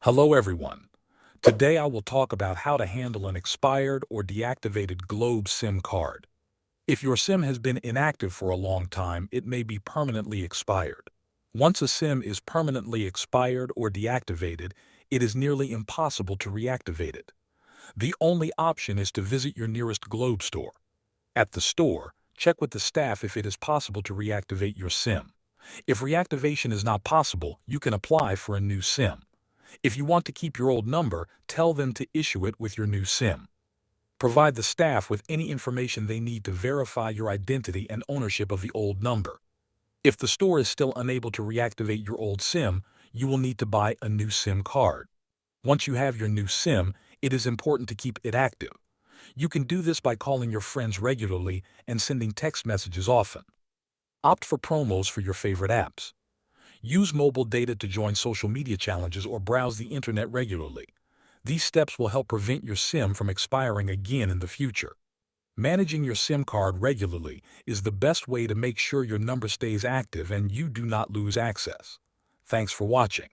Hello everyone. Today I will talk about how to handle an expired or deactivated Globe SIM card. If your SIM has been inactive for a long time, it may be permanently expired. Once a SIM is permanently expired or deactivated, it is nearly impossible to reactivate it. The only option is to visit your nearest Globe store. At the store, check with the staff if it is possible to reactivate your SIM. If reactivation is not possible, you can apply for a new SIM. If you want to keep your old number, tell them to issue it with your new SIM. Provide the staff with any information they need to verify your identity and ownership of the old number. If the store is still unable to reactivate your old SIM, you will need to buy a new SIM card. Once you have your new SIM, it is important to keep it active. You can do this by calling your friends regularly and sending text messages often. Opt for promos for your favorite apps. Use mobile data to join social media challenges or browse the internet regularly. These steps will help prevent your SIM from expiring again in the future. Managing your SIM card regularly is the best way to make sure your number stays active and you do not lose access. Thanks for watching.